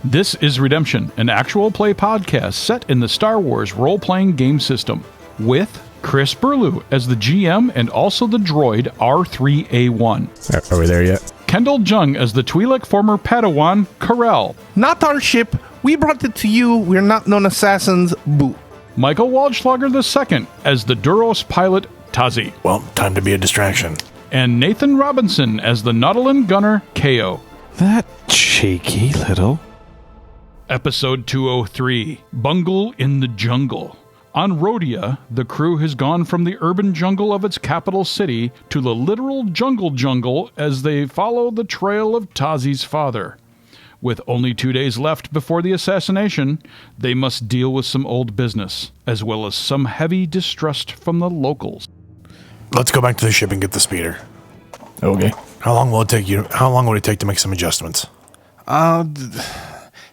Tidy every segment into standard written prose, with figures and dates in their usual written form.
This is Redemption, an actual play podcast set in the Star Wars role-playing game system, with Chris Burlew as the GM and also the droid R3A1. Are we there yet? Kendall Jung as the Twi'lek former Padawan, Karel. Not our ship. We brought it to you. We're not known assassins. Boo. Michael Waldschlager II as the Duros pilot, TAZI. Well, time to be a distraction. And Nathan Robinson as the Nautilin gunner, KO. That cheeky little... Episode 203, Bungle in the Jungle. On RODIA, the crew has gone from the urban jungle of its capital city to the literal jungle as they follow the trail of TAZI's father. With only 2 days left before the assassination, they must deal with some old business, as well as some heavy distrust from the locals. Let's go back to the ship and get the speeder. Okay. How long will it take you? How long would it take to make some adjustments?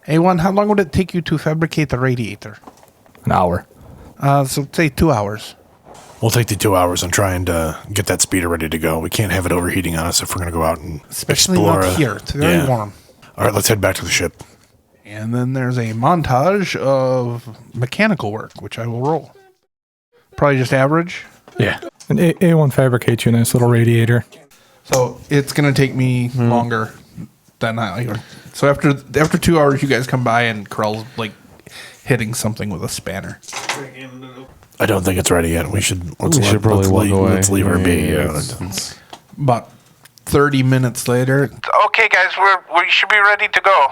A1, how long would it take you to fabricate the radiator? An hour. So say 2 hours. We'll take the 2 hours and try and get that speeder ready to go. We can't have it overheating on us if we're going to go out and Especially explore. not here. It's very warm. All right, let's head back to the ship. And then there's a montage of mechanical work, which I will roll. Probably just average. Yeah. And A1 fabricates you a nice little radiator. So it's going to take me longer than I... So after 2 hours, you guys come by and Krell's like hitting something with a spanner. I don't think it's ready yet. We should let's leave her be. It's about 30 minutes later. Okay, guys, we should be ready to go.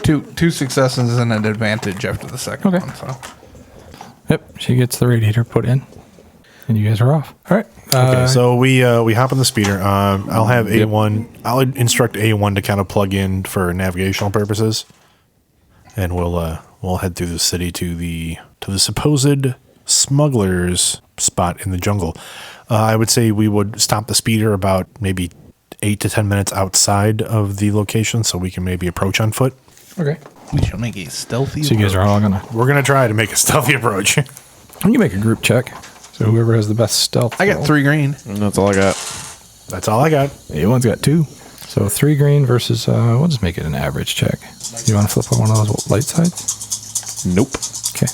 Two successes and an advantage after the second one. So. Yep, she gets the radiator put in, and you guys are off. All right. Okay, so we hop on the speeder. I'll have A1. I'll instruct A1 to kind of plug in for navigational purposes, and we'll head through the city to the supposed smugglers spot in the jungle. I would say we would stop the speeder about maybe 8 to 10 minutes outside of the location, so we can maybe approach on foot. Okay. We shall make a stealthy. So you guys are all We're gonna try to make a stealthy approach. You make a group check. So whoever has the best stealth. I got 3 green. And that's all I got. That's all I got. A1's got 2. So 3 green versus, we'll just make it an average check. You want to flip on one of those light sides? Nope. Okay.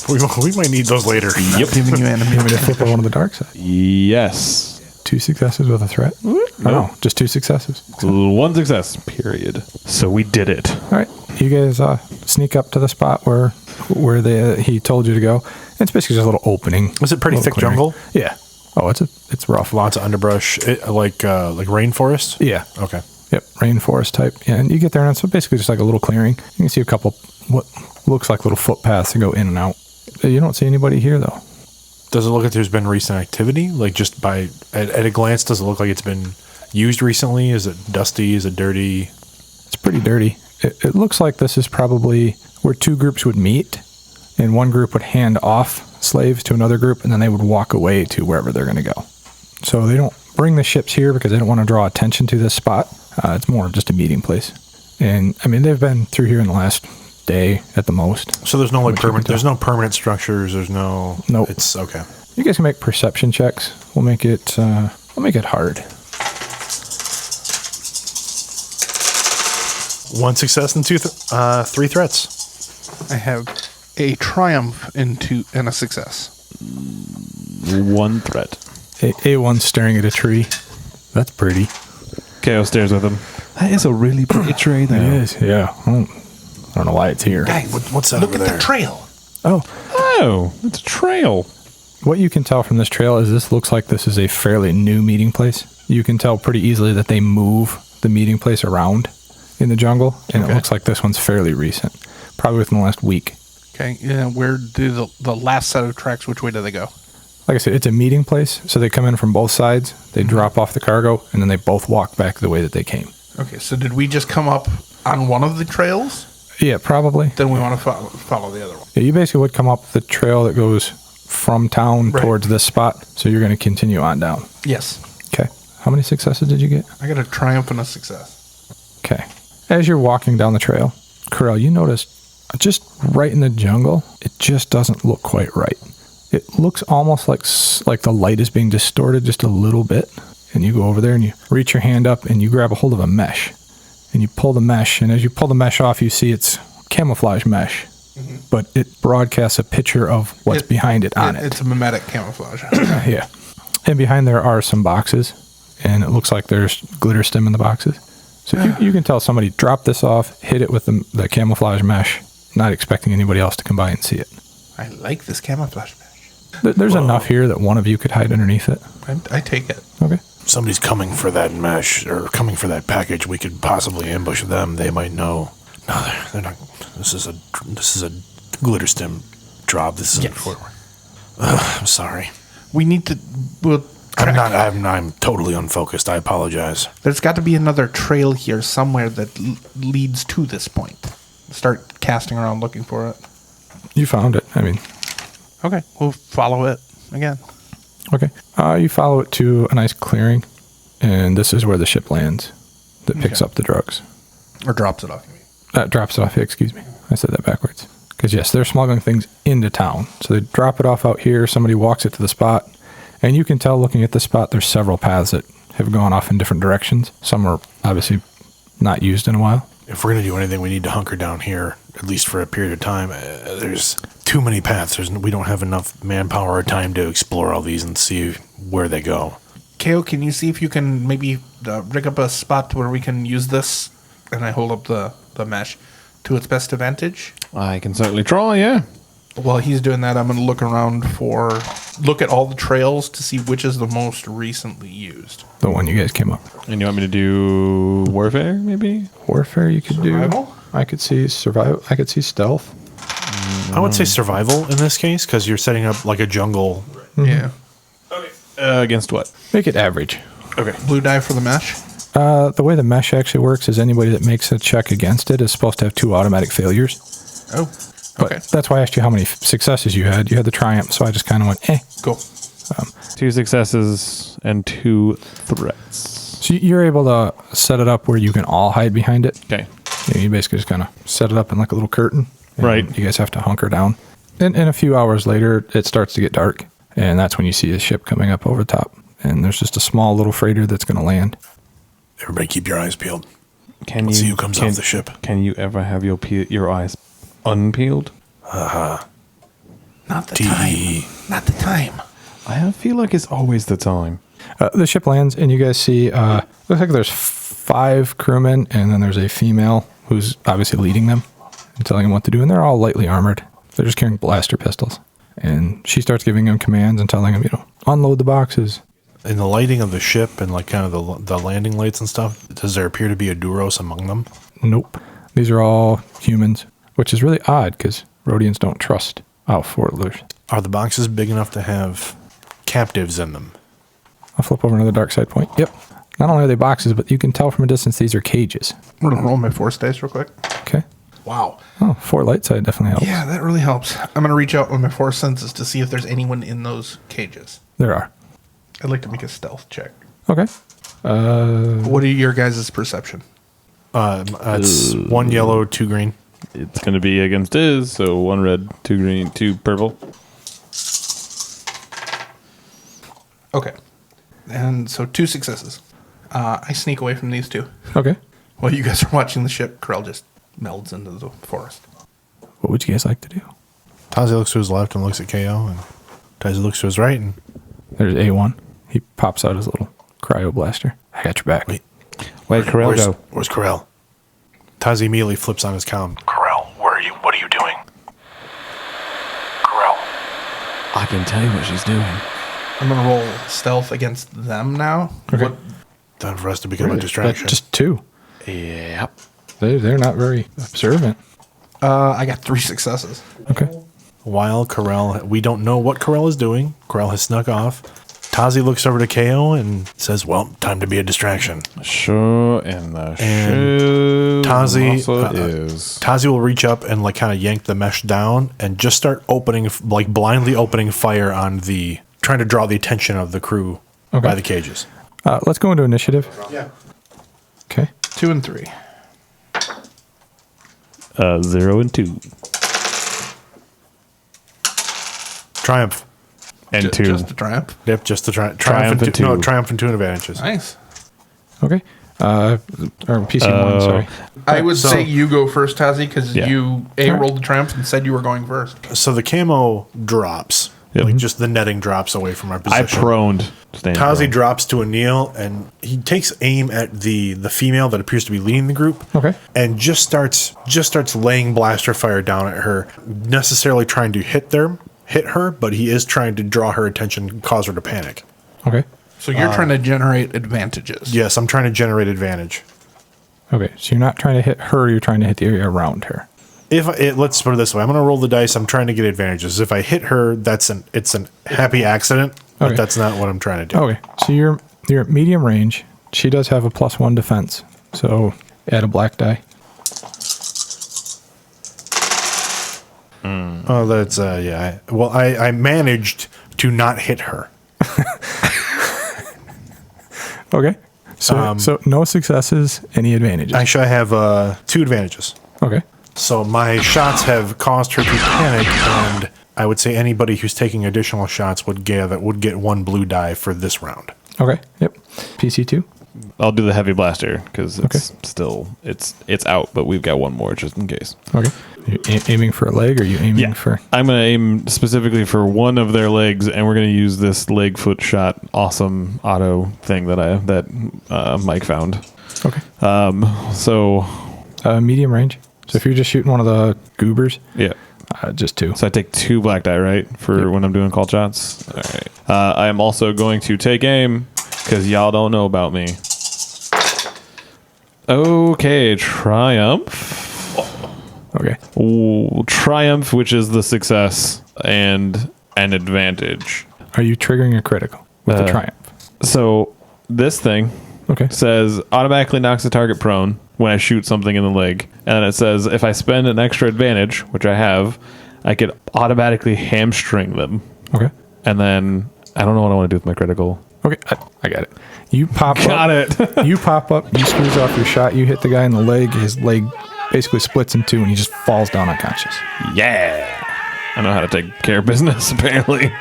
We might need those later. Yep. Giving you You want me to flip on one of the dark sides? Yes. 2 successes with a threat? No, just 2 successes. 1 success, period. So we did it. All right. You guys sneak up to the spot where he told you to go. It's basically just a little opening. Was it pretty thick clearing. jungle? Yeah. Oh, it's rough. Lots of underbrush, like rainforest? Yeah. Okay. Yep, rainforest type. Yeah, and you get there, and it's basically just like a little clearing. You can see a couple what looks like little footpaths that go in and out. You don't see anybody here, though. Does it look like there's been recent activity? Like just at a glance, does it look like it's been used recently? Is it dusty? Is it dirty? It's pretty dirty. It looks like this is probably where 2 groups would meet, and one group would hand off slaves to another group, and then they would walk away to wherever they're going to go. So they don't bring the ships here because they don't want to draw attention to this spot. It's more just a meeting place. And, I mean, they've been through here in the last day at the most. So there's no there's no permanent structures. There's no. Nope. It's okay. You guys can make perception checks. We'll make it hard. 1 success and 3 threats. I have a triumph and a success. 1 threat. A1 staring at a tree. That's pretty. KO stares with him. That is a really pretty tree there. It is, yeah. I don't know why it's here. Guys, What's that look over at there? the trail. Oh, it's a trail. What you can tell from this trail is this looks like this is a fairly new meeting place. You can tell pretty easily that they move the meeting place around in the jungle, and it looks like this one's fairly recent, probably within the last week. Okay, yeah. Where do the last set of tracks? Which way do they go? Like I said, it's a meeting place, so they come in from both sides, they drop off the cargo, and then they both walk back the way that they came. Okay, so did we just come up on one of the trails? Yeah, probably. Then we want to follow the other one. Yeah, you basically would come up the trail that goes from town towards this spot, so you're going to continue on down. Yes. Okay. How many successes did you get? I got a triumph and a success. Okay. As you're walking down the trail, Karel, you notice just right in the jungle, it just doesn't look quite right. It looks almost like the light is being distorted just a little bit. And you go over there and you reach your hand up and you grab a hold of a mesh. and you pull the mesh. And as you pull the mesh off, you see it's camouflage mesh, but it broadcasts a picture of what's behind it on it. It's a mimetic camouflage. Yeah. And behind there are some boxes, and it looks like there's glitter stem in the boxes. So you can tell somebody dropped this off, hit it with the camouflage mesh, not expecting anybody else to come by and see it. I like this camouflage mesh. There's enough here that one of you could hide underneath it. I take it. Okay. Somebody's coming for that mesh or coming for that package. We could possibly ambush them. They might know. No, they're not. This is a glitter stem drop. This isn't for. I'm sorry. We need to. I'm totally unfocused. I apologize. There's got to be another trail here somewhere that leads to this point. Start casting around looking for it. You found it. I mean. Okay, we'll follow it again. Okay. You follow it to a nice clearing, and this is where the ship lands that picks up the drugs. Or drops it off, you mean? Drops it off, excuse me. I said that backwards. Because, yes, they're smuggling things into town. So they drop it off out here. Somebody walks it to the spot. And you can tell, looking at the spot, there's several paths that have gone off in different directions. Some are obviously not used in a while. If we're going to do anything, we need to hunker down here, at least for a period of time. There's too many paths. We don't have enough manpower or time to explore all these and see where they go. KO, can you see if you can maybe rig up a spot where we can use this? And I hold up the mesh to its best advantage. I can certainly try, yeah. While he's doing that, I'm going to look at all the trails to see which is the most recently used. The one you guys came up. And you want me to do warfare, maybe? Warfare you could Survival? do. I could see survival. I could see stealth. I would say survival in this case, because you're setting up like a jungle. Yeah. Against what? Make it average. Okay. Blue die for the mesh. The way the mesh actually works is anybody that makes a check against it is supposed to have 2 automatic failures. Oh. But Okay. that's why I asked you how many successes you had. You had the triumph, so I just kind of went, Cool. 2 successes and 2 threats. So you're able to set it up where you can all hide behind it. Okay. You basically just kind of set it up in like a little curtain. and Right. You guys have to hunker down. And a few hours later, it starts to get dark. And that's when you see a ship coming up over the top. And there's just a small little freighter that's going to land. Everybody keep your eyes peeled. Can Let's see who comes off the ship. Can you ever have your eyes unpeeled? Not the T. time. Not the time. I feel like it's always the time. The ship lands, and you guys see, looks like there's 5 crewmen, and then there's a female who's obviously leading them and telling them what to do. And they're all lightly armored. They're just carrying blaster pistols. And she starts giving them commands and telling them, unload the boxes. In the lighting of the ship and like kind of the landing lights and stuff, does there appear to be a Duros among them? Nope. These are all humans, which is really odd because Rhodians don't trust outforlers. Are the boxes big enough to have captives in them? I'll flip over another dark side point. Yep. Not only are they boxes, but you can tell from a distance these are cages. I'm going to roll my force dice real quick. Okay. Wow. Oh, 4 light side definitely helps. Yeah, that really helps. I'm going to reach out with my force senses to see if there's anyone in those cages. There are. I'd like to make a stealth check. Okay. What are your guys' perception? It's 1 yellow, 2 green. It's going to be against his, so 1 red, 2 green, 2 purple. Okay. And so 2 successes. I sneak away from these 2. Okay. While you guys are watching the ship, Corell just melds into the forest. What would you guys like to do? Tazi looks to his left and looks at KO, and Tazi looks to his right and There's A1. He pops out his little cryo blaster. I got your back. wait. Where'd Corell go? Where's Corell? Tazi immediately flips on his comm. Corell, where are you? What are you doing? Corell. I can tell you what she's doing. I'm going to roll stealth against them now. Okay. Time for us to become a distraction. Just 2. Yep. They're not very observant. I got 3 successes. Okay. While Corell, we don't know what Corell is doing. Corell has snuck off. Tazi looks over to KO and says, well, time to be a distraction. Sure, and the And Tazi, is. Tazi will reach up and like kind of yank the mesh down and just start opening, like blindly opening fire on trying to draw the attention of the crew by the cages. Let's go into initiative. Yeah. Okay. 2 and 3. 0 and 2. Triumph. And 2. Just a triumph. Yep, just the triumph Triumph and 2. No, triumph and 2 advantages. Nice. Okay. Or PC1, sorry. I would say you go first, Tazi, because Yeah. you rolled the triumph and said you were going first. So the camo drops. Yep. Like just the netting drops away from our I position. proned. Stand Tazi prone. drops to a kneel, and he takes aim at the female that appears to be leading the group. Okay. And just starts laying blaster fire down at her, necessarily trying to hit her, but he is trying to draw her attention and cause her to panic. Okay. So you're trying to generate advantages. Yes, I'm trying to generate advantage. Okay. So you're not trying to hit her, you're trying to hit the area around her. Let's put it this way, I'm going to roll the dice. I'm trying to get advantages. If I hit her, it's an happy accident, but Okay. that's not what I'm trying to do. Okay. So you're at medium range. She does have a +1 defense. So add a black die. Oh, that's yeah. I managed to not hit her. Okay. So no successes, any advantages. Actually, I have 2 advantages. Okay. So my shots have caused her to panic, and I would say anybody who's taking additional shots would get 1 blue die for this round. Okay. Yep. PC2. I'll do the heavy blaster because it's still it's out, but we've got one more just in case. Okay. You aiming for a leg, or are you aiming for? I'm gonna aim specifically for one of their legs, and we're gonna use this leg foot shot awesome auto thing that Mike found. Okay. So Medium range. So if you're just shooting one of the goobers, yeah. just 2. So I take 2 black die, right, for when I'm doing call shots. All right. I am also going to take aim because y'all don't know about me. Okay, triumph. Okay. Ooh, triumph, which is the success and an advantage. Are you triggering a critical with the triumph? So this thing Okay. says automatically knocks the target prone when I shoot something in the leg. And then it says if I spend an extra advantage, which I have, I could automatically hamstring them. Okay. And then I don't know what I want to do with my critical. Okay. I got it. You pop Got up. it. You pop up. You squeeze off your shot. You hit the guy in the leg. His leg basically splits in 2, and he just falls down unconscious. Yeah. I know how to take care of business, apparently.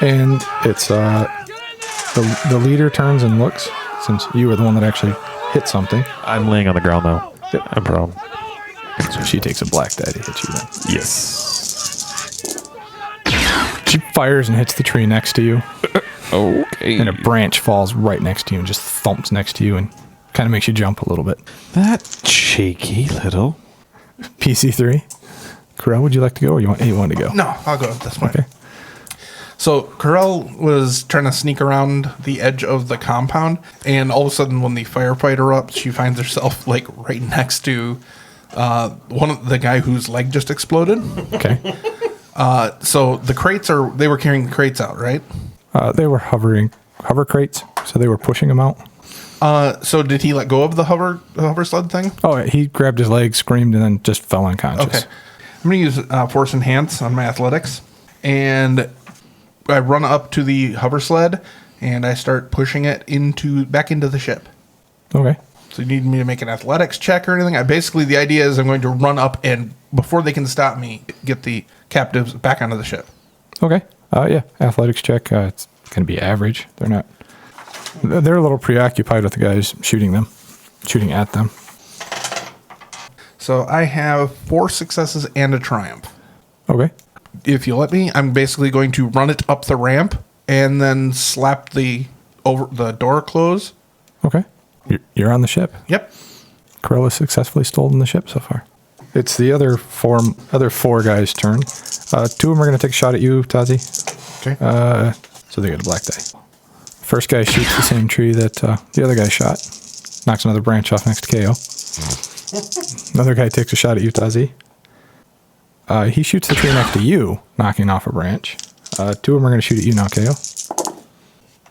And it's the leader turns and looks, since you were the one that actually hit something. I'm laying on the ground now. I'm prone. So she takes a black die to hit you then. Yes. She fires and hits the tree next to you, Okay. and a branch falls right next to you and just thumps next to you and kind of makes you jump a little bit. That cheeky little. PC3. Corell, would you like to go, or you want A1 to go? No, I'll go this way. Okay. So Corell was trying to sneak around the edge of the compound, and all of a sudden, when the firefight erupts, she finds herself like right next to one of the guy whose leg just exploded. Okay. So the crates they were carrying the crates out, right? They were hover crates, so they were pushing them out. So did he let go of the hover sled thing? Oh, he grabbed his leg, screamed, and then just fell unconscious. Okay. I'm going to use Force Enhance on my athletics, and I run up to the hover sled, and I start pushing it back into the ship. Okay. So you need me to make an athletics check or anything? Basically, the idea is I'm going to run up and, before they can stop me, get the captives back onto the ship. Okay. Yeah. Athletics check. It's going to be average. They're a little preoccupied with the guys shooting at them. So I have 4 successes and a triumph. Okay. If you let me, I'm basically going to run it up the ramp and then slap the door close. Okay. You're on the ship. Yep. Corella successfully stolen the ship so far. It's the other 4 guys' turn. 2 of them are going to take a shot at you, Tazi. Okay. So they get a black die. First guy shoots the same tree that the other guy shot. Knocks another branch off next to KO. Another guy takes a shot at you, Tazi. He shoots the tree next to you, knocking off a branch. 2 of them are going to shoot at you now, KO.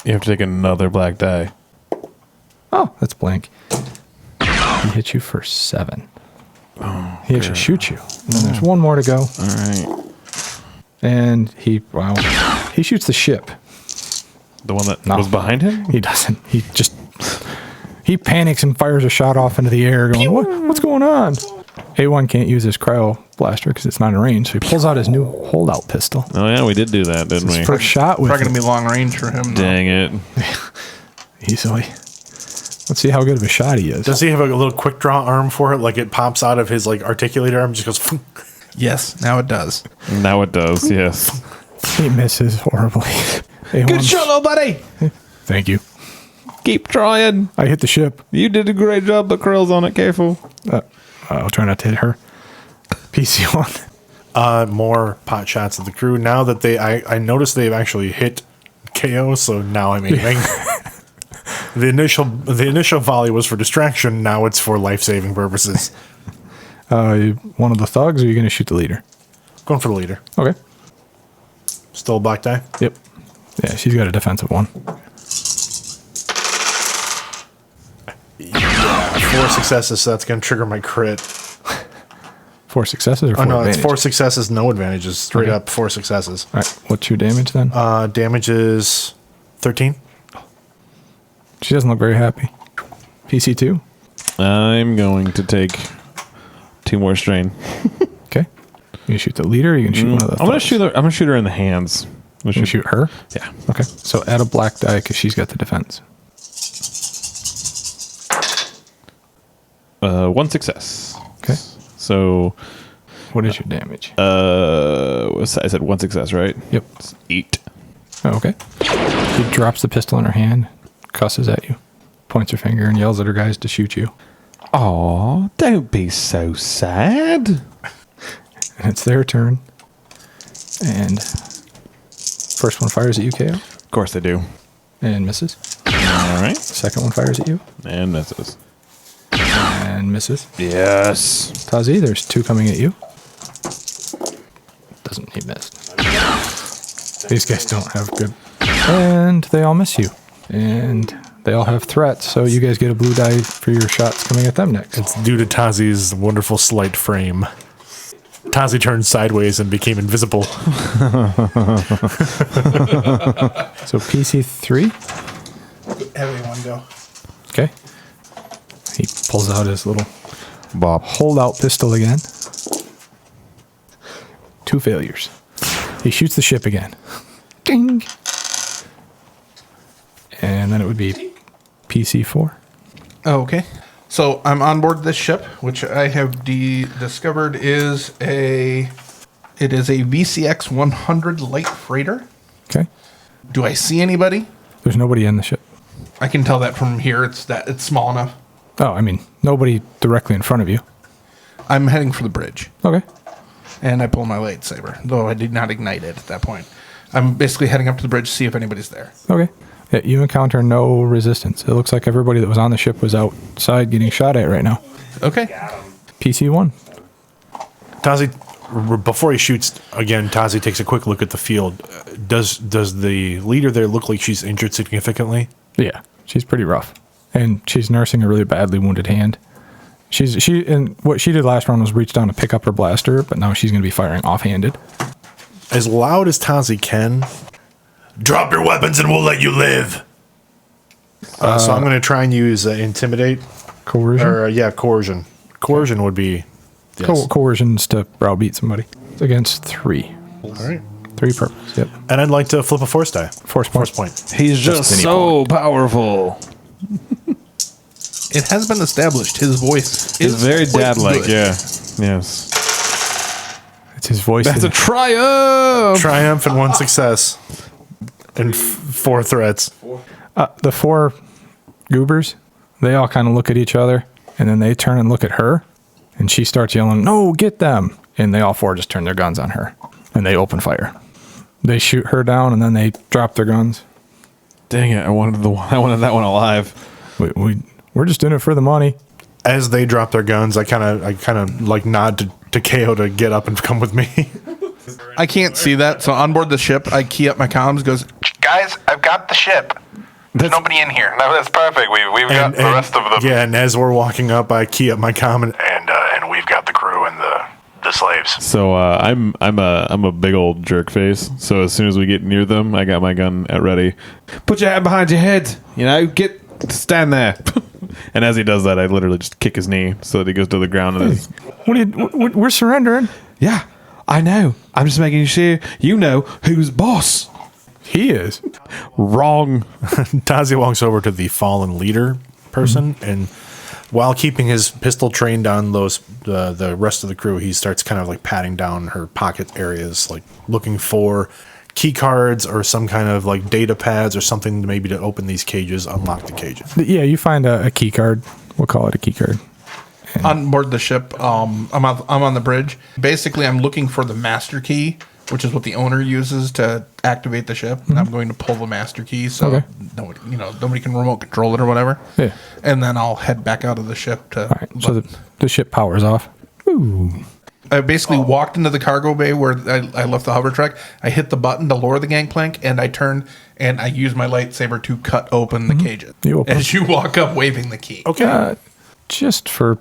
You have to take another black die. Oh, that's blank. He hits you for 7. He actually shoots you. And then there's 1 more to go. All right. And he shoots the ship. The one that No. was behind him? He doesn't. He panics and fires a shot off into the air going, what's going on? A1 can't use his cryo blaster because it's not in range, so he pulls out his new holdout pistol. Oh, yeah, we did do that, didn't we? His first shot with Probably going to be long range for him. though. Dang it. easily. Let's see how good of a shot he is. Does he have a little quick draw arm for it? Like it pops out of his like articulator arm, just goes. Yes, now it does. Now it does, yes. He misses horribly. Good shot, little buddy. Thank you. Keep trying. I hit the ship. You did a great job, but Curl's on it. Careful. I'll try not to hit her. PC1. More pot shots at the crew. Now that I noticed they've actually hit KO, so now I'm aiming. The initial volley was for distraction. Now it's for life-saving purposes. One of the thugs, or are you going to shoot the leader? Going for the leader. Okay. Still a black die? Yep. Yeah, she's got a defensive one. 4 successes, so that's going to trigger my crit. 4 successes or 4 no, advantage? it's 4 successes, no advantages. Straight up 4 successes. All right. What's your damage then? Damage is 13. She doesn't look very happy. PC2. I'm going to take 2 more strain. Okay. You can shoot the leader. Or you can shoot one of the. I'm gonna shoot her. I'm gonna shoot her in the hands. You can shoot her. Yeah. Okay. So add a black die because she's got the defense. 1 success. Okay. So, What is your damage? I said 1 success, right? Yep. It's 8. Oh, okay. She drops the pistol in her hand, cusses at you, points her finger, and yells at her guys to shoot you. Aw, don't be so sad. And it's their turn. And first one fires at you, KO, Of course they do. and misses. All right. Second one fires at you And misses. and misses. Yes. Tazi, there's 2 coming at you. He missed. These guys don't have good. And they all miss you. And they all have threats, so you guys get a blue die for your shots coming at them next. It's due to Tazi's wonderful slight frame. Tazi turned sideways and became invisible. So PC3. Everyone go. Okay. He pulls out his little Bob. holdout pistol again. 2 failures. He shoots the ship again. Ding. And then it would be PC4. Oh, okay. So I'm on board this ship, which I have discovered is a VCX 100 light freighter. Okay. Do I see anybody? There's nobody in the ship. I can tell that from here. It's small enough. Oh, I mean, nobody directly in front of you. I'm heading for the bridge, Okay. and I pull my lightsaber, though I did not ignite it at that point. I'm basically heading up to the bridge to see if anybody's there. Okay. Yeah, you encounter no resistance. It looks like everybody that was on the ship was outside getting shot at right now. Okay. PC1. Tazi, before he shoots again, Tazi takes a quick look at the field. Does the leader there look like she's injured significantly? Yeah, she's pretty rough. And she's nursing a really badly wounded hand. And what she did last round was reach down to pick up her blaster, but now she's going to be firing offhanded. As loud as Tazi can, drop your weapons and we'll let you live. So I'm going to try and use intimidate. Coercion? Or, coercion. Coercion would be... Yes. Coercion's to browbeat somebody. It's against 3. All right. 3 purples, yep. And I'd like to flip a force die. Force point. He's just any so powerful. It has been established his voice He's is very quite dad-like, good. yeah. Yes. It's his voice. That's a triumph! Triumph and 1 success. And 4 threats. The 4 goobers, they all kind of look at each other, and then they turn and look at her, and she starts yelling, "No, get them!" And they all 4 just turn their guns on her, and they open fire. They shoot her down, and then they drop their guns. Dang it, I wanted that one alive. We're just in it for the money. As they drop their guns, I kind of like nod to KO to get up and come with me. I can't see that, so on board the ship, I key up my comms, goes, Guys, I've got the ship. There's nobody in here. No, that's perfect. We've got the rest of the... Yeah, and as we're walking up, I key up my comm and And we've got the crew and the slaves. So I'm a big old jerk face. So as soon as we get near them, I got my gun at ready. Put your hand behind your head. Stand there. And as he does that, I literally just kick his knee so that he goes to the ground. And We're surrendering. yeah, I know. I'm just making sure you know who's boss. He is. Wrong. Tazi walks over to the fallen leader person, and while keeping his pistol trained on those the rest of the crew, he starts kind of like patting down her pocket areas, like looking for key cards or some kind of like data pads or something maybe to open these cages, unlock the cages. Yeah, you find a key card. We'll call it a key card. On board the ship, I'm on the bridge. Basically, I'm looking for the master key, which is what the owner uses to activate the ship. And I'm going to pull the master key so nobody can remote control it or whatever. Yeah. And then I'll head back out of the ship to. All right, so the ship powers off. Ooh. I basically walked into the cargo bay where I left the hover truck. I hit the button to lower the gangplank, and I turned and I used my lightsaber to cut open the cages. You open as you walk up, waving the key. Okay. Just for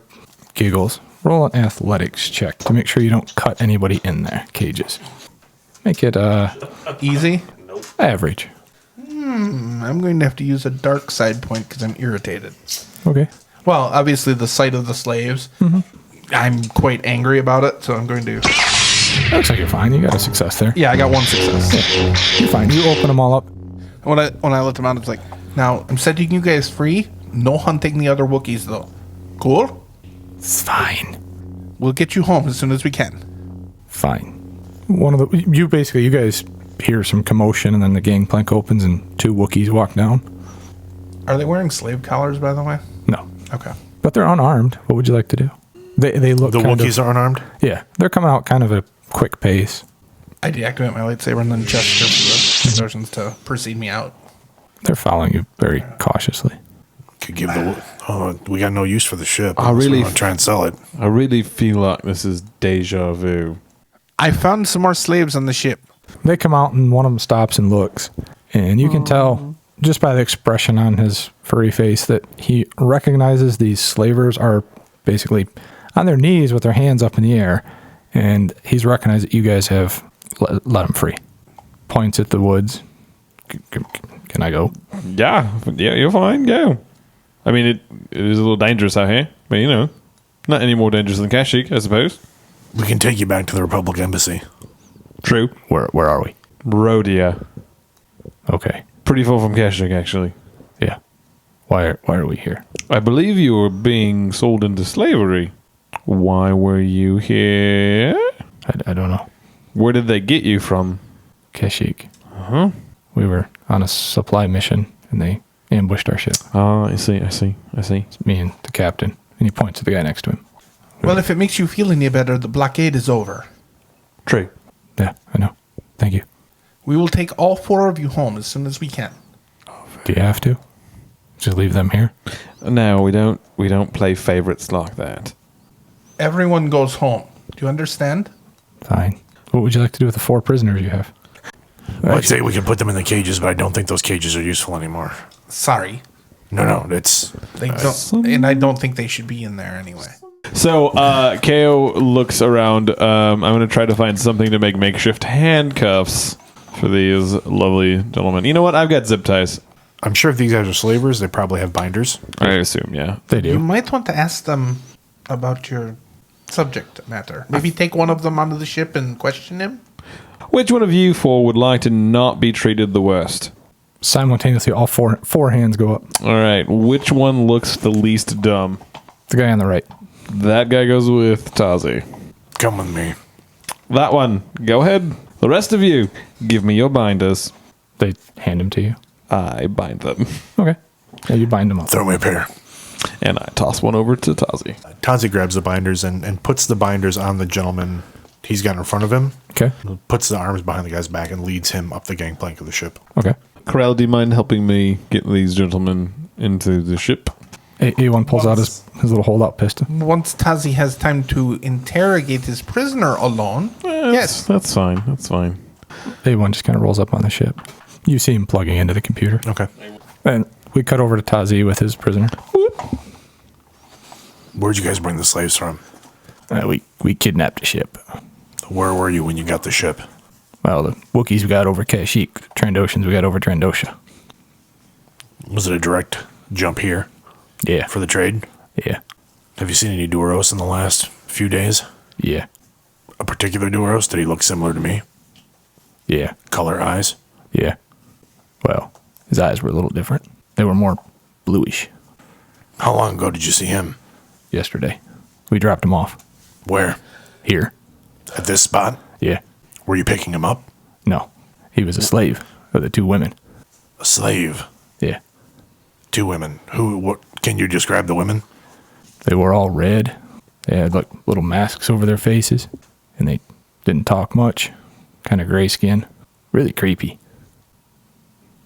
giggles, roll an athletics check to make sure you don't cut anybody in their cages. Make it Easy. average. I'm going to have to use a dark side point because I'm irritated. Okay. Well, obviously the sight of the slaves. I'm quite angry about it, so I'm going to. Looks like you're fine. You got a success there. Yeah, I got one success. You're fine. You open them all up. When I let them out, it's like, now I'm setting you guys free. No hunting the other Wookiees though. Cool. It's fine. We'll get you home as soon as we can. Fine. You guys hear some commotion, and then the gangplank opens, and 2 Wookiees walk down. Are they wearing slave collars, by the way? No, Okay. but they're unarmed. What would you like to do? They look. The kind Wookiees of, are unarmed? Yeah, they're coming out kind of a quick pace. I deactivate my lightsaber and then gesture for the Persians to precede me out. They're following you very cautiously. Could give we got no use for the ship. I unless really we wanna try and sell it. I really feel like this is deja vu. I found some more slaves on the ship. They come out, and one of them stops and looks, and you can tell just by the expression on his furry face that he recognizes these slavers are basically on their knees with their hands up in the air, and he's recognized that you guys have let them free. Points at the woods. Can I go? Yeah, you're fine. Go. I mean, it is a little dangerous out here, but not any more dangerous than Kashyyyk, I suppose. We can take you back to the Republic Embassy. True. Where are we? RODIA. Okay. Pretty far from Kashyyyk, actually. Yeah. Why are we here? I believe you were being sold into slavery. Why were you here? I don't know. Where did they get you from? Kashyyyk. We were on a supply mission, and they ambushed our ship. Oh, I see. It's me and the captain, and he points to the guy next to him. Well, if it makes you feel any better, the blockade is over. True. Yeah, I know. Thank you. We will take all 4 of you home as soon as we can. Do you have to? Just leave them here? No, we don't play favorites like that. Everyone goes home. Do you understand? Fine. What would you like to do with the 4 prisoners you have? I'd say we can put them in the cages, but I don't think those cages are useful anymore. Sorry. No, it's... They don't, and I don't think they should be in there anyway. So, KO looks around. I'm going to try to find something to make makeshift handcuffs for these lovely gentlemen. You know what? I've got zip ties. I'm sure if these guys are slavers, they probably have binders. I assume, yeah. They You do. might want to ask them about your subject matter. Maybe take one of them onto the ship and question him. Which one of you 4 would like to not be treated the worst? Simultaneously, all four hands go up. All right. Which one looks the least dumb? The guy on the right. That guy goes with TAZI. Come with me. That one. Go ahead. The rest of you, give me your binders. They hand him to you. I bind them. Okay. Yeah, you bind them up. Throw me a pair. And I toss one over to TAZI. Tazi grabs the binders and puts the binders on the gentleman he's got in front of him. Okay. Puts the arms behind the guy's back and leads him up the gangplank of the ship. Okay. Corral, do you mind helping me get these gentlemen into the ship? A1 pulls out his little holdout pistol. Once Tazi has time to interrogate his prisoner alone. Yes. That's fine. That's fine. A1 just kind of rolls up on the ship. You see him plugging into the computer. Okay. And we cut over to TAZI with his prisoner. Where'd you guys bring the slaves from? We kidnapped the ship. Where were you when you got the ship? Well, the Wookiees we got over Kashyyyk. Trandoshans we got over Trandosha. Was it a direct jump here Yeah. for the trade? Yeah. Have you seen any Duros in the last few days? Yeah. A particular Duros? Did he look similar to me? Yeah. Color, eyes? Yeah. Well, his eyes were a little different. They were more bluish. How long ago did you see him? Yesterday. We dropped him off. Where? Here. At this spot? Yeah. Were you picking him up? No. He was a slave of the 2 women. A slave? Yeah. 2 women. What? Can you describe the women? They were all red. They had like little masks over their faces. And they didn't talk much. Kind of gray skin. Really creepy.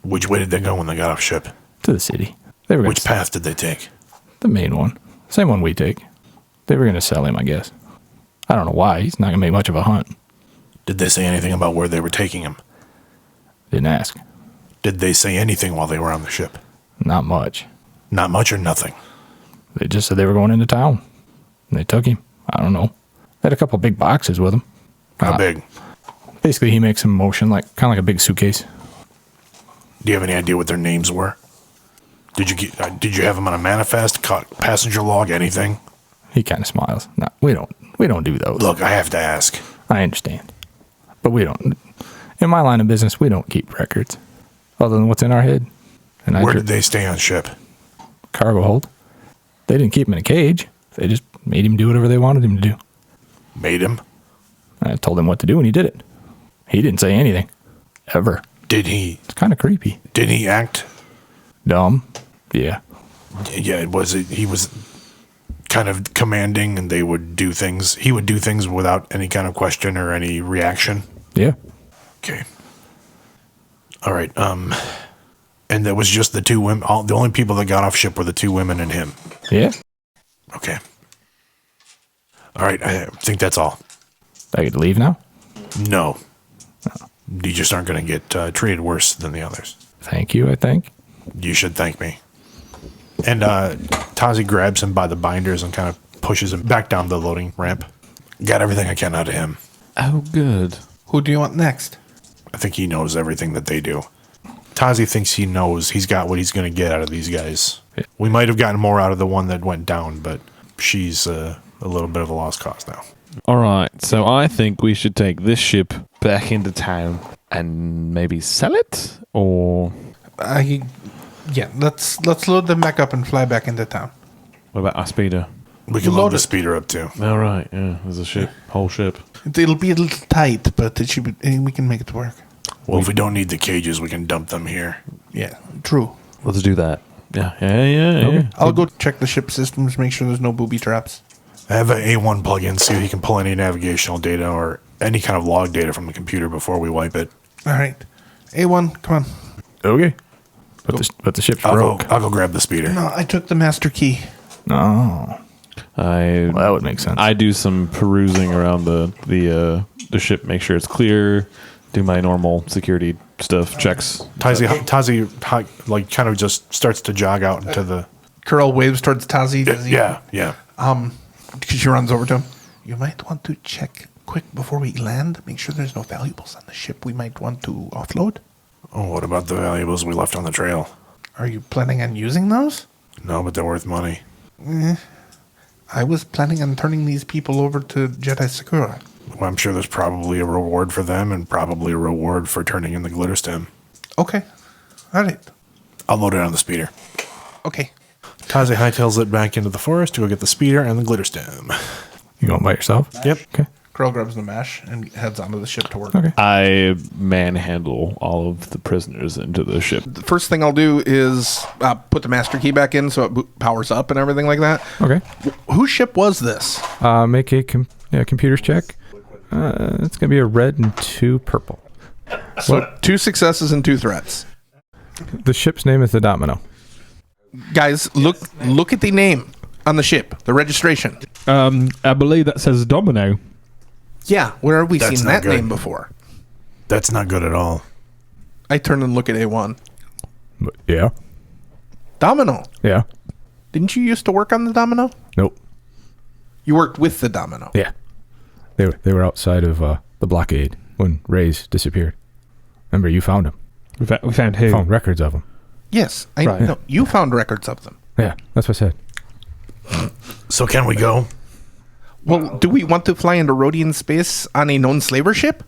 Which way did they go when they got off ship? To the city. They were Which path did they take? The main one. Same one we take. They were going to sell him, I guess. I don't know why. He's not going to make much of a hunt. Did they say anything about where they were taking him? Didn't ask. Did they say anything while they were on the ship? Not much. Not much or nothing? They just said they were going into town. And they took him. I don't know. They had a couple big boxes with him. How big? Basically, he makes a motion kind of like a big suitcase. Do you have any idea what their names were? Did you have them on a manifest, passenger log, anything? He kind of smiles. No, we don't do those. Look, I have to ask. I understand. But we don't. In my line of business, we don't keep records. Other than what's in our head. And Where did they stay on ship? Cargo hold. They didn't keep him in a cage. They just made him do whatever they wanted him to do. Made him? I told him what to do and he did it. He didn't say anything. Ever. Did he? It's kind of creepy. Did he act? Dumb. Yeah. Yeah, he was kind of commanding and they would do things. He would do things without any kind of question or any reaction. Yeah. Okay. All right. And there was just the 2 women. The only people that got off ship were the 2 women and him. Yeah. Okay. All right. I think that's all. I get to leave now? No. You just aren't going to get treated worse than the others. Thank you, I think. You should thank me. And Tazi grabs him by the binders and kind of pushes him back down the loading ramp. Got everything I can out of him. Oh, good. Who do you want next? I think he knows everything that they do. Tazi thinks he knows he's got what he's going to get out of these guys. Yeah. We might have gotten more out of the one that went down, but she's a little bit of a lost cause now. All right, so I think we should take this ship back into town and maybe sell it, or Yeah, let's load them back up and fly back into town. what about our speeder? We can Load load the it. speeder up too. All right, yeah, there's a ship, whole ship. It'll be a little tight, but we can make it work. Well, if we don't need the cages, we can dump them here. Yeah, true. Let's do that. Yeah. I'll go check the ship systems, make sure there's no booby traps. I have an A1 plug-in, see if he can pull any navigational data or any kind of log data from the computer before we wipe it. All right. A1, come on. Okay. But the ship's broke. I'll go grab the speeder. No, I took the master key. Oh. Well, that would make sense. I do some perusing around the ship, make sure it's clear, do my normal security stuff, checks. Tazi like kind of just starts to jog out into the... Curl waves towards Tazi. Yeah. She runs over to him. You might want to check quick before we land. Make sure there's no valuables on the ship we might want to offload. Oh, what about the valuables we left on the trail? Are you planning on using those? No, but they're worth money. I was planning on turning these people over to Jedi Sakura. Well, I'm sure there's probably a reward for them and probably a reward for turning in the glitter stem. Okay. All right. I'll load it on the speeder. Okay. Tazi hightails it back into the forest to go get the speeder and the glitter stem. You going by yourself? Yep. Okay. Curl grabs the mesh and heads onto the ship to work. Okay. I manhandle all of the prisoners into the ship. The first thing I'll do is put the master key back in so it powers up and everything like that. Okay. Whose ship was this? Make a computers check. It's going to be a red and 2 purple. So 2 successes and 2 threats. The ship's name is the Domino. Guys, look at the name on the ship, the registration. I believe that says Domino. Yeah, where have we That's seen not that good. name before? That's not good at all. I turn and look at A1. But yeah. Domino. Yeah. Didn't you used to work on the Domino? Nope. You worked with the Domino. Yeah. They were outside of the blockade when Ray's disappeared. Remember, you found him. We found who? Found records of him. Yes, I Right. know. You found records of them. Yeah, that's what I said. So can we go? Well, do we want to fly into Rodian space on a known slaver ship?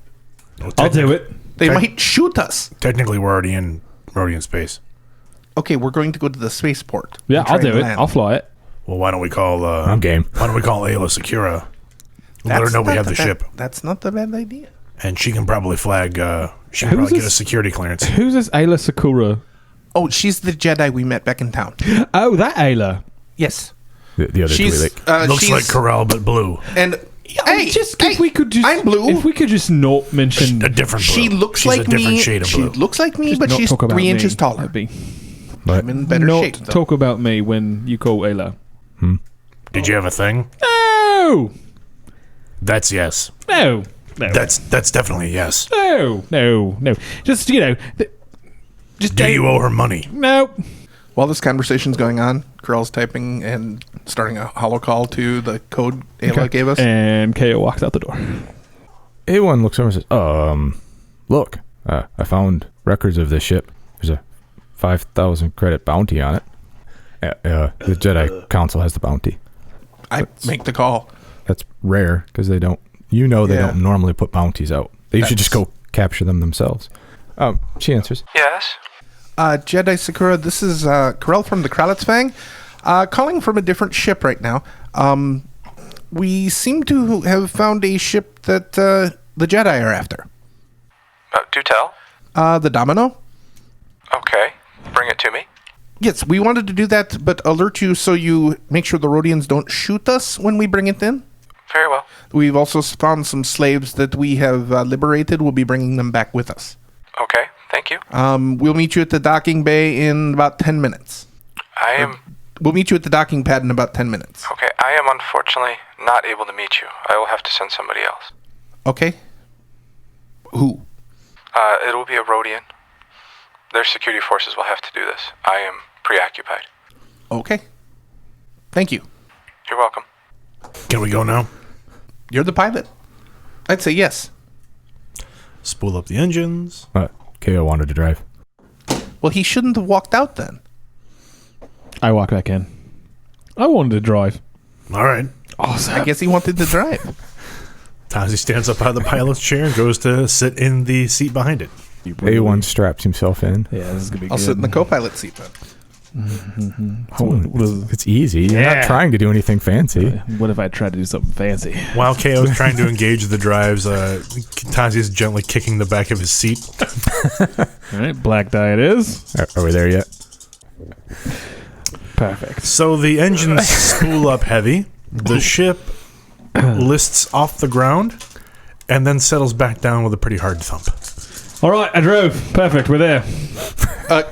I'll do it. They might shoot us. Technically, we're already in Rodian space. Okay, we're going to go to the spaceport. Yeah, and try I'll do and it. land. I'll fly it. Well, why don't we call? I'm game. Why don't we call Ayla Secura? Let her That's know we not have the a ship, That's not a bad idea. and she can probably flag. She can Who's probably get a this? security clearance. Who's this Ayla Sakura? Oh, she's the Jedi we met back in town. Oh, that Ayla. Yes. The other She's Twi'lek. Looks like Corral, but blue. And hey, If we could just, I'm blue. If we could just not mention, A different blue. She looks She's like a different me. shade of She blue. looks like me, just but not she's talk about 3 me. inches taller. That'd be- But I'm in better not shape. Though. talk about me when you call Ayla. Did you have a thing? No, That's yes. no, no. That's definitely a yes. No. Just just Do you owe her money? No. While this conversation's going on, Corell's typing and starting a holo call to the code Ayla gave us. And KO walks out the door. A1 looks over and says, look, I found records of this ship. There's a 5,000 credit bounty on it. The Jedi Council has the bounty. I make the call. That's rare because they don't normally put bounties out. They should just go capture them themselves. She answers. Yes? Jedi Sakura, this is Corell from the Kralitz Fang, calling from a different ship right now. We seem to have found a ship that the Jedi are after. Do tell. The Domino? Okay. Bring it to me. Yes, we wanted to do that, but alert you so you make sure the Rodians don't shoot us when we bring it in. Very well. We've also found some slaves that we have liberated. We'll be bringing them back with us. Okay. Thank you. We'll meet you at the docking bay in about 10 minutes. We'll meet you at the docking pad in about 10 minutes. Okay, I am unfortunately not able to meet you. I will have to send somebody else. Okay? Who? It'll be a Rodian. Their security forces will have to do this. I am preoccupied. Okay. Thank you. You're welcome. Can we go now? You're the pilot. I'd say yes. Spool up the engines. KO wanted to drive. Well, he shouldn't have walked out then. I walk back in. I wanted to drive. All right. Awesome. I guess he wanted to drive. Tazi stands up out of the pilot's chair and goes to sit in the seat behind it. A1 straps himself in. Yeah, this is gonna be I'll good. sit in the co-pilot seat then. It's easy. You're not trying to do anything fancy. What if I tried to do something fancy? While KO is trying to engage the drives, Tazi is gently kicking the back of his seat. All right, black die it is. Are we there yet? Perfect. So the engines spool up heavy. The ship lists off the ground and then settles back down with a pretty hard thump. All right, I drove. Perfect. We're there.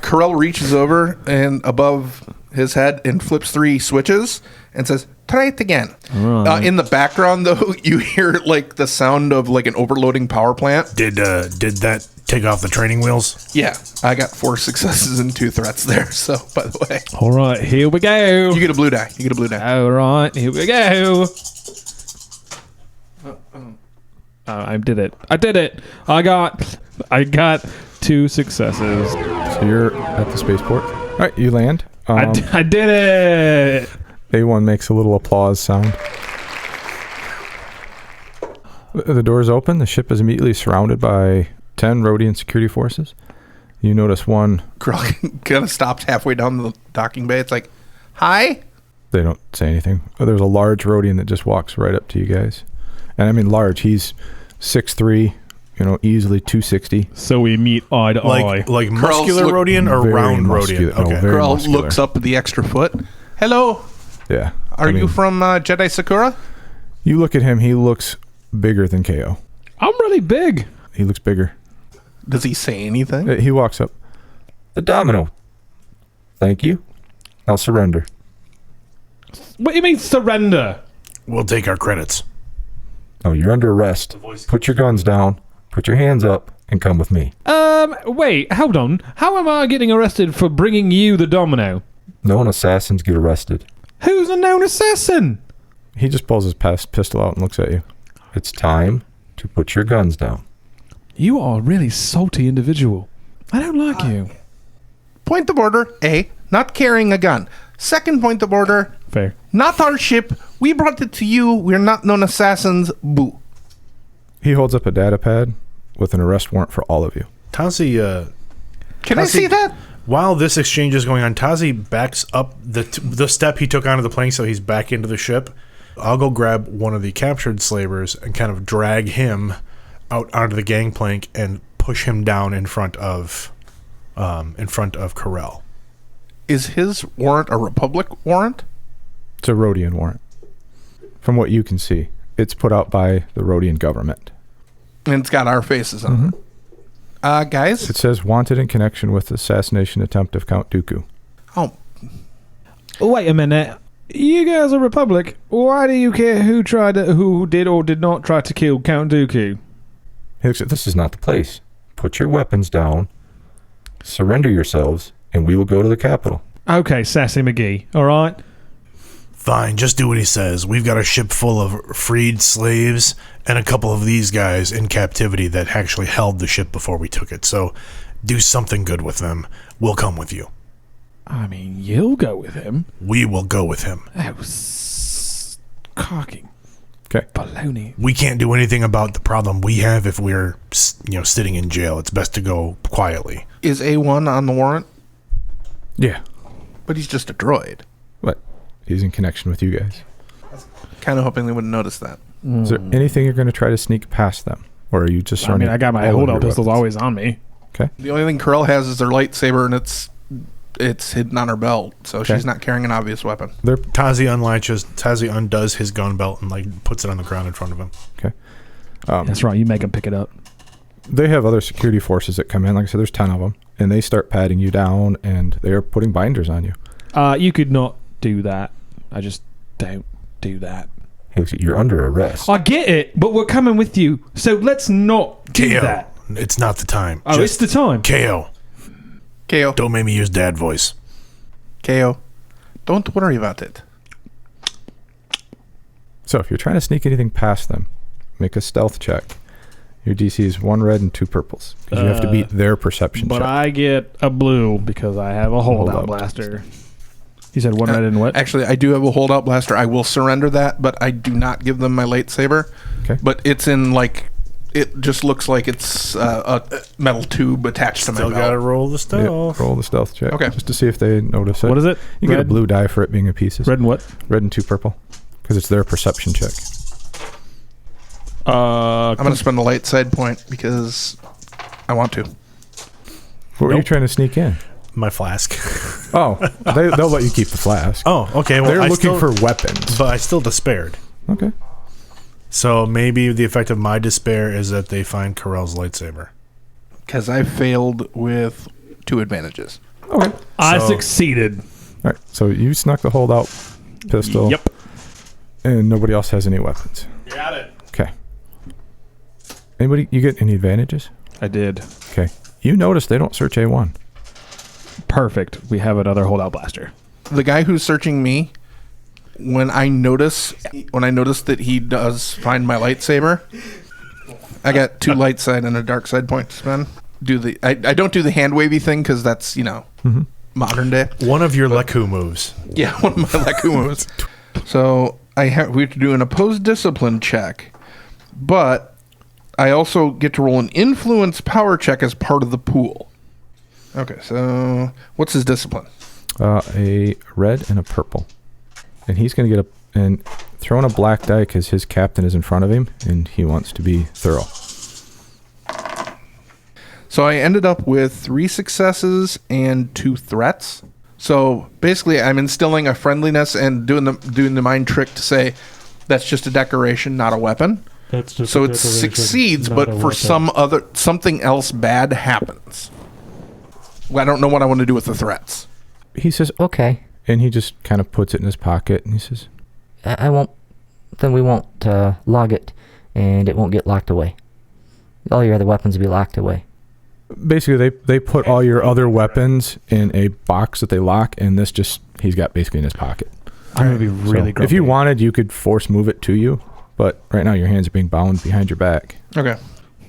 Corell reaches over and above his head and flips 3 switches and says, "Try it again." In the background, though, you hear like the sound of like an overloading power plant. Did that take off the training wheels? Yeah, I got 4 successes and 2 threats there. So, by the way, All right, here we go. you get a blue die. You get a blue die. All right, here we go. I did it. I did it. I got 2 successes. So you're at the spaceport. All right, you land. I did it. A1 makes a little applause sound. The doors open. The ship is immediately surrounded by 10 Rodian security forces. You notice one. Corell kind of stops halfway down the docking bay. It's like, "Hi." They don't say anything. There's a large Rodian that just walks right up to you guys. And I mean large. He's 6'3", easily 260. So we meet eye to eye. Like muscular look Rodian or very round muscular. Rodian? No, Okay. very Corell muscular. looks up at the extra foot. "Hello. Yeah. Are you from Jedi Sakura?" You look at him. He looks bigger than KO. I'm really big. He looks bigger. Does he say anything? He walks up. The Domino. Thank you. I'll surrender. What do you mean surrender? We'll take our credits. Oh, you're under arrest. Put your guns down. Put your hands up and come with me. Wait, hold on. How am I getting arrested for bringing you the Domino? Known assassins get arrested. Who's a known assassin? He just pulls his pistol out and looks at you. It's time to put your guns down. You are a really salty individual. I don't like you. Point of order: A, not carrying a gun. Second point of order: Fair. not our ship. We brought it to you. We're not known assassins. Boo. He holds up a data pad with an arrest warrant for all of you. Tazi, Can I see that? While this exchange is going on, Tazi backs up the step he took onto the plank, so he's back into the ship. I'll go grab one of the captured slavers and kind of drag him out onto the gangplank and push him down in front of Corell. Is his warrant a Republic warrant? It's a Rodian warrant. From what you can see, it's put out by the Rodian government. And it's got our faces on it. Guys? It says wanted in connection with the assassination attempt of Count Dooku. Oh, Wait a minute. You guys are Republic. Why do you care who did or did not try to kill Count Dooku? He looks at, this is not the place. Put your weapons down, surrender yourselves, and we will go to the capital. Okay, Sassy McGee. All right. Fine, just do what he says. We've got a ship full of freed slaves and a couple of these guys in captivity that actually held the ship before we took it. So do something good with them. We'll come with you. I mean, you'll go with him. We will go with him. That was cocking. Okay. Baloney. We can't do anything about the problem we have if we're, sitting in jail. It's best to go quietly. is A1 on the warrant? Yeah. But he's just a droid. But he's in connection with you guys. Kind of hoping they wouldn't notice that. Is there anything you're going to try to sneak past them? Or are you just I mean, I got my all of holdout your pistols weapons? always on me. Okay. The only thing Corell has is their lightsaber, and it's hidden on her belt, so Okay. she's not carrying an obvious weapon. Tazi undoes his gun belt and puts it on the ground in front of him. Okay. That's right. You make them pick it up. They have other security forces that come in. Like I said, there's 10 of them. And they start patting you down, and they are putting binders on you. You could not do that. I just don't do that. You're under arrest. I get it, but we're coming with you, so let's not do KO. that. It's not the time. Oh, it's the time. KO. KO. Don't make me use dad voice. KO. Don't worry about it. So if you're trying to sneak anything past them, make a stealth check. Your DC is 1 red and 2 purples. Because you have to beat their perception But check. I get a blue because I have a holdout Holdout. blaster. You said 1 red and what? Actually, I do have a holdout blaster. I will surrender that, but I do not give them my lightsaber. Okay. But it's in, it just looks like it's a metal tube attached to my Still belt. gotta roll the Yep, stealth. roll the stealth check. Okay. Just to see if they notice it. What is it? You get a Red? blue die for it being in pieces. Red and what? Red and 2 purple. Because it's their perception check. I'm going to spend a light side point because I want to. What were you trying to sneak in? My flask. Oh, they'll let you keep the flask. Oh, okay. Well, They're I looking still- for weapons. But I still despaired. Okay. So maybe the effect of my despair is that they find Corell's lightsaber. Because I failed with 2 advantages. Okay. I So- succeeded. All right. So you snuck the holdout pistol. Yep. And nobody else has any weapons. Got it. Okay. Anybody? You get any advantages? I did. Okay. You notice they don't search A1. Perfect. We have another holdout blaster. The guy who's searching me, when I notice that he does find my lightsaber, I got 2 light side and a dark side point to spend. I don't do the hand wavy thing because that's modern day. One of your Leku moves. Yeah, one of my Leku moves. So we have to do an opposed discipline check, but I also get to roll an influence power check as part of the pool. Okay, so what's his discipline? A red and a purple. And he's going to get and throwing a black die because his captain is in front of him and he wants to be thorough. So I ended up with 3 successes and 2 threats. So basically, I'm instilling a friendliness and doing the mind trick to say that's just a decoration, not a weapon. That's just So a it decoration, succeeds, not but a for weapon. something else bad happens. Well, I don't know what I want to do with the threats. He says, Okay. and he just kind of puts it in his pocket and he says, I won't. Then we won't log it, and it won't get locked away. All your other weapons will be locked away. basically they put all your other weapons in a box that they lock, and this he's got basically in his pocket. I'm going to be really So if you wanted, you could force move it to you, but right now your hands are being bound behind your back. Okay.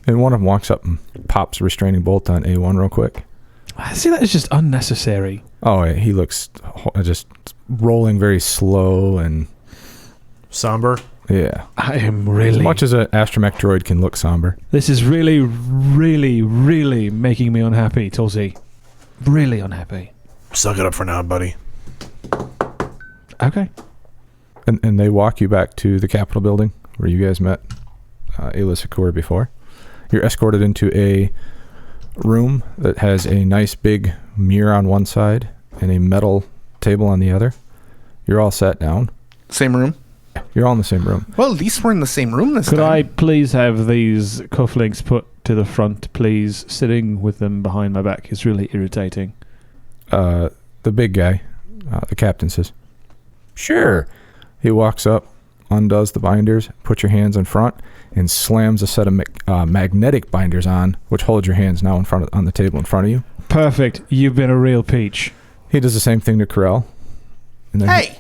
And one of them walks up and pops a restraining bolt on A1 real quick. I see that is just unnecessary. Oh, yeah, he looks just rolling very slow and Somber. yeah. I am really... As much as an astromech droid can look somber. This is really, really, really making me unhappy, Tulsi. Really unhappy. Suck it up for now, buddy. Okay. And they walk you back to the Capitol building where you guys met Ayla Sakura before. You're escorted into a room that has a nice big mirror on one side and a metal table on the other. You're all sat down. Same room? You're all in the same room. Well, at least we're in the same room this Could time. I please have these cufflinks put to the front, please? Sitting with them behind my back is really irritating. The big guy, the captain, says, Sure. he walks up, undoes the binders, puts your hands in front, and slams a set of magnetic binders on, which hold your hands now on the table in front of you. Perfect. You've been a real peach. He does the same thing to Corell. And then Hey!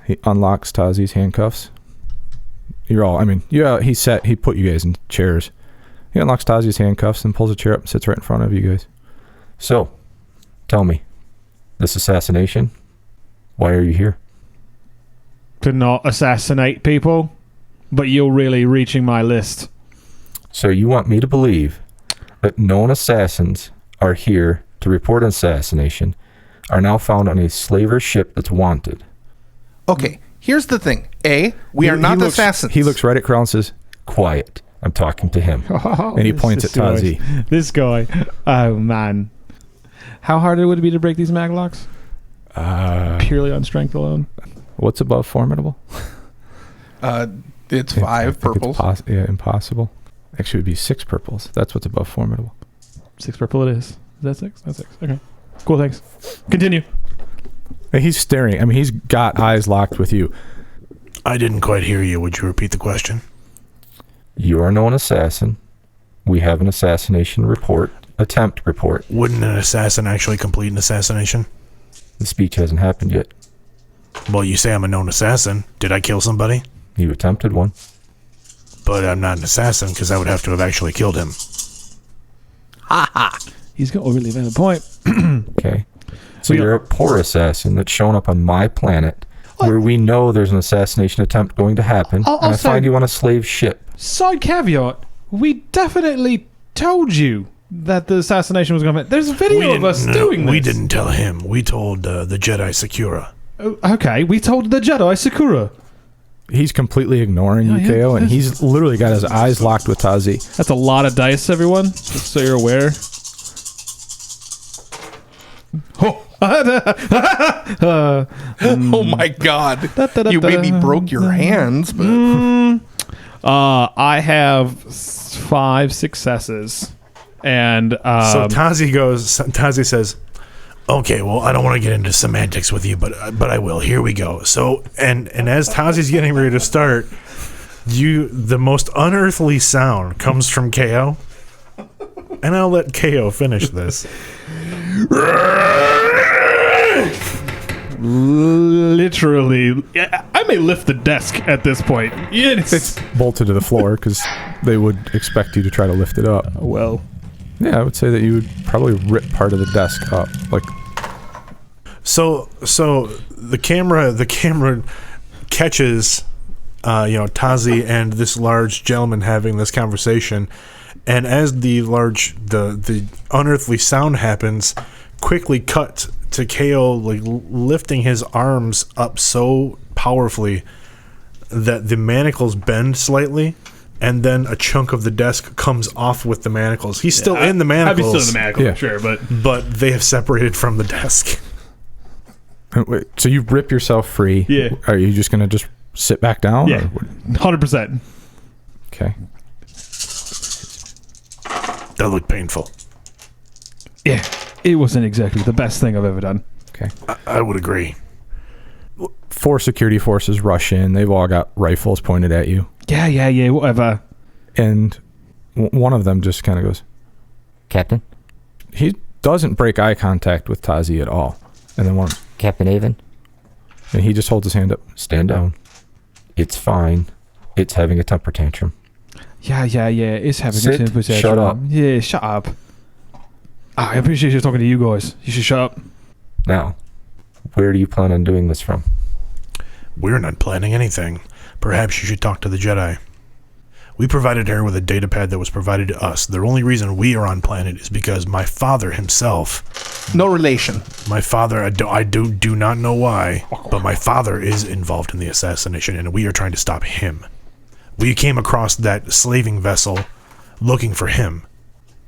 he unlocks Tazi's handcuffs. You're all, he put you guys in chairs. He unlocks Tazi's handcuffs and pulls a chair up and sits right in front of you guys. So, tell me, this assassination, why are you here? To not assassinate people, but you're really reaching my list. So you want me to believe that known assassins are here to report an assassination, are now found on a slaver ship that's wanted. Okay, here's the thing. We are not assassins. He looks right at Corell and says, Quiet. I'm talking to him. and he points at Tazi. This guy. Oh, man. How hard would it be to break these maglocks? Purely on strength alone? What's above formidable? It's I 5 think it's purples. impossible. Actually, it would be 6 purples. That's what's above formidable. 6 purple it is. Is that 6? That's 6. Okay. Cool, thanks. Continue. And he's staring. He's got eyes locked with you. I didn't quite hear you. Would you repeat the question? You are a known assassin. We have an assassination attempt report. Wouldn't an assassin actually complete an assassination? The speech hasn't happened yet. Well, you say I'm a known assassin. Did I kill somebody? You attempted one. But I'm not an assassin because I would have to have actually killed him. He's got a really valid point. Okay. So you're a poor assassin that's shown up on my planet where we know there's an assassination attempt going to happen, and I find you on a slave ship. Side caveat, we definitely told you that the assassination was going to happen. There's a video of us doing this. We didn't tell him. We told the Jedi Sakura. Okay, we told the Jedi Sakura. He's completely ignoring you, KO, and he's literally got his eyes locked with Tazi. That's a lot of dice, everyone, just so you're aware. Oh my god. You maybe broke your hands, but... I have 5 successes. And so Tazi says, okay, well, I don't want to get into semantics with you, but I will. Here we go. So, and as Tazi's getting ready to start, the most unearthly sound comes from KO. And I'll let KO finish this. literally, I may lift the desk at this point. It's bolted to the floor because they would expect you to try to lift it up. Well, yeah, I would say that you would probably rip part of the desk up. So the camera catches Tazi and this large gentleman having this conversation, and as the unearthly sound happens, quickly cut to KO lifting his arms up so powerfully that the manacles bend slightly, and then a chunk of the desk comes off with the manacles. He's still in the manacles. I'd be still in the manacles, sure, but they have separated from the desk. Wait, so you rip yourself free? Yeah. Are you just gonna just sit back down? Yeah, 100%. Okay. That looked painful. Yeah, it wasn't exactly the best thing I've ever done. Okay. I would agree. 4 security forces rush in. They've all got rifles pointed at you. Yeah, whatever. And one of them just kind of goes, Captain? he doesn't break eye contact with Tazi at all. And then Captain Avon? And he just holds his hand up. Stand down. It's fine. It's having a temper tantrum. Yeah, it's having Sit, a temper tantrum. shut up. Yeah, shut up. I appreciate you talking to you guys. You should shut up. Now, where do you plan on doing this from? We're not planning anything. Perhaps you should talk to the Jedi. We provided her with a data pad that was provided to us. The only reason we are on planet is because my father himself... No relation. My father, I do not know why, but my father is involved in the assassination, and we are trying to stop him. We came across that slaving vessel looking for him.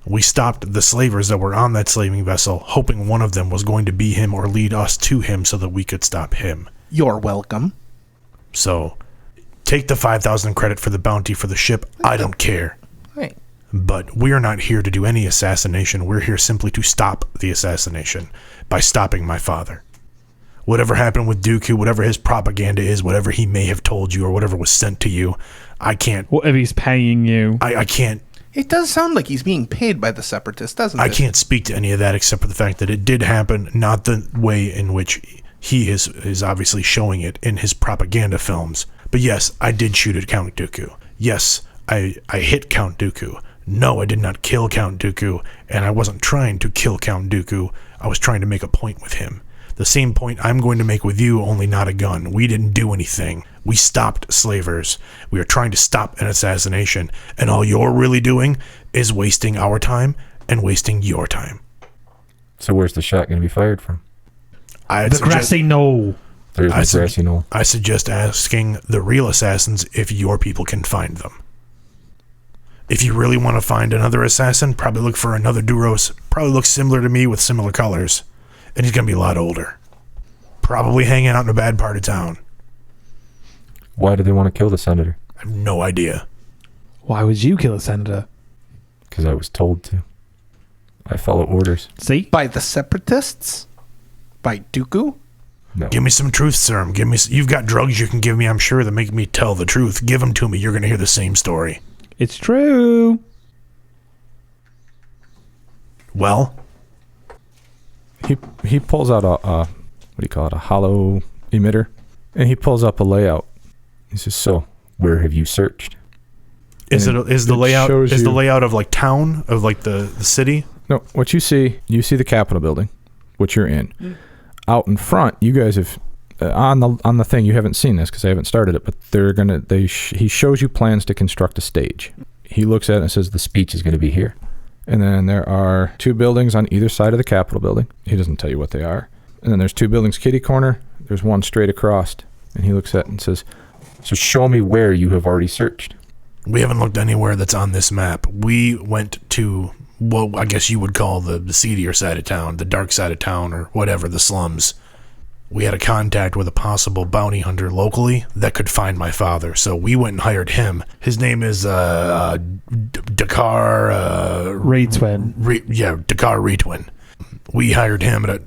We stopped the slavers that were on that slaving vessel, hoping one of them was going to be him or lead us to him so that we could stop him. You're welcome. So... take the 5,000 credit for the bounty for the ship. I don't care. Right. But we're not here to do any assassination. We're here simply to stop the assassination by stopping my father. Whatever happened with Dooku, whatever his propaganda is, whatever he may have told you or whatever was sent to you, I can't... Whatever he's paying you. I can't... It does sound like he's being paid by the Separatists, doesn't it? I can't speak to any of that except for the fact that it did happen, not the way in which he is obviously showing it in his propaganda films. But yes, I did shoot at Count Dooku. Yes, I hit Count Dooku. No, I did not kill Count Dooku, and I wasn't trying to kill Count Dooku. I was trying to make a point with him. The same point I'm going to make with you, only not a gun. We didn't do anything. We stopped slavers. We are trying to stop an assassination, and all you're really doing is wasting our time and wasting your time. So where's the shot going to be fired from? The grassy knoll. There's no grassy knoll. I suggest asking the real assassins if your people can find them. If you really want to find another assassin, probably look for another Duros. Probably looks similar to me with similar colors. And he's going to be a lot older. Probably hanging out in a bad part of town. Why do they want to kill the senator? I have no idea. Why would you kill a senator? Because I was told to. I follow orders. See? By the Separatists? By Dooku? No. Give me some truth serum. You've got drugs you can give me, I'm sure, that make me tell the truth. Give them to me. You're going to hear the same story. It's true. Well? He pulls out a what do you call it? A hollow emitter, and he pulls up a layout. He says, "So, Where have you searched? Is the layout of like town, of like the city? No, what you see the Capitol building, which you're in. Out in front, you guys have on the thing. You haven't seen this because I haven't started it, but he shows you plans to construct a stage. He looks at it and says the speech is going to be here, and then there are 2 buildings on either side of the Capitol building. He doesn't tell you what they are, and then there's 2 buildings kitty corner. There's one straight across, and he looks at it and says, So show me where you have already searched. We haven't looked anywhere that's on this map. We went to what I guess you would call the seedier side of town, the dark side of town, or whatever, the slums. We had a contact with a possible bounty hunter locally that could find my father, so we went and hired him. His name is Dakar... Retwin. Dakar Retwin. We hired him at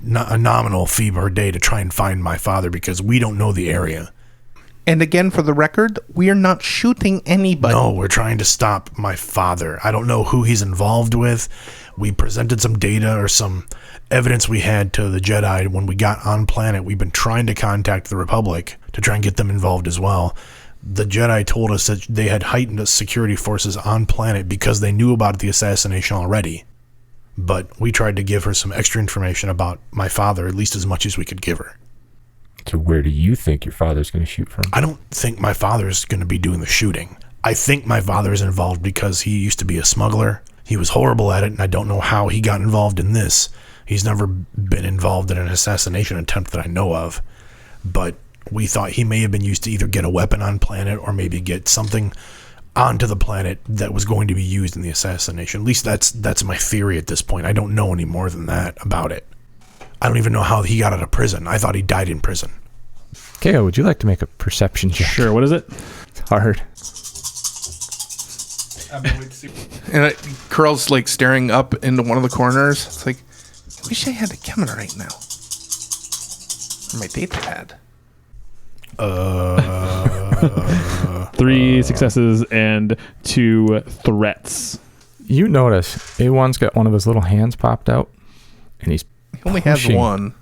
a nominal fee per day to try and find my father because we don't know the area. And again, for the record, we are not shooting anybody. No, we're trying to stop my father. I don't know who he's involved with. We presented some data or some evidence we had to the Jedi when we got on planet. We've been trying to contact the Republic to try and get them involved as well. The Jedi told us that they had heightened security forces on planet because they knew about the assassination already. But we tried to give her some extra information about my father, at least as much as we could give her. So where do you think your father's going to shoot from? I don't think my father's going to be doing the shooting. I think my father is involved because he used to be a smuggler. He was horrible at it, and I don't know how he got involved in this. He's never been involved in an assassination attempt that I know of. But we thought he may have been used to either get a weapon on planet or maybe get something onto the planet that was going to be used in the assassination. At least that's my theory at this point. I don't know any more than that about it. I don't even know how he got out of prison. I thought he died in prison. KO, would you like to make a perception check? Sure, what is it? It's hard. And Curl's like staring up into one of the corners. It's like, I wish I had a camera right now. Or my data pad. 3 successes and 2 threats. You notice A1's got one of his little hands popped out, and he's He only has one.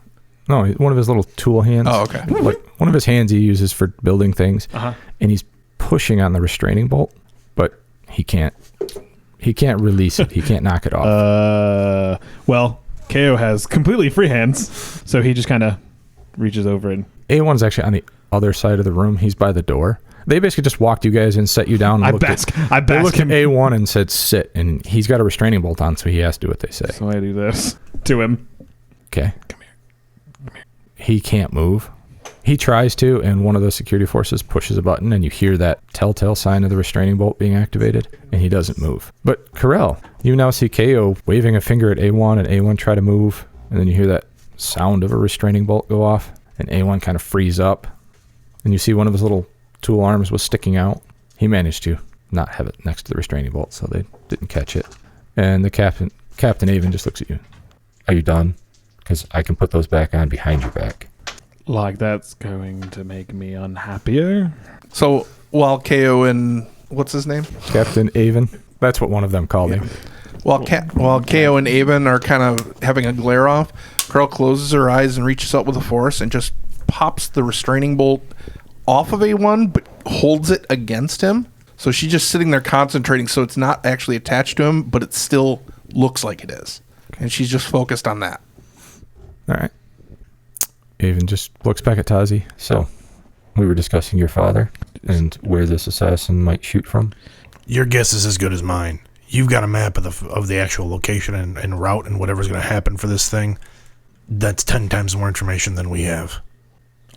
No, one of his little tool hands. Oh, okay. Like one of his hands he uses for building things, and he's pushing on the restraining bolt, but he can't release it. He can't knock it off. Well, KO has completely free hands, so he just kind of reaches over and... A1's actually on the other side of the room. He's by the door, They basically just walked you guys and set you down. And I bask him. him. A1 and said sit, and he's got a restraining bolt on, so he has to do what they say. So I do this to him. Okay. Come here. He can't move. He tries to, and one of the security forces pushes a button, and you hear that telltale sign of the restraining bolt being activated, and he doesn't move. But Corell, you now see KO waving a finger at A1, and A1 try to move, and then you hear that sound of a restraining bolt go off, and A1 kind of frees up, and you see one of his little tool arms was sticking out. He managed to not have it next to the restraining bolt, so they didn't catch it. And the Captain Avon just looks at you. Are you done? Because I can put those back on behind your back. Like that's going to make me unhappier. So while KO and what's his name? Captain Avon. That's what one of them called him. While KO and Avon are kind of having a glare off, Carl closes her eyes and reaches out with a force and just pops the restraining bolt off of A1, but holds it against him. So she's just sitting there concentrating, so it's not actually attached to him, but it still looks like it is. And she's just focused on that. All right. Avon just looks back at TAZI. So, we were discussing your father and where this assassin might shoot from. Your guess is as good as mine. You've got a map of the actual location and route and whatever's going to happen for this thing. That's 10 times more information than we have.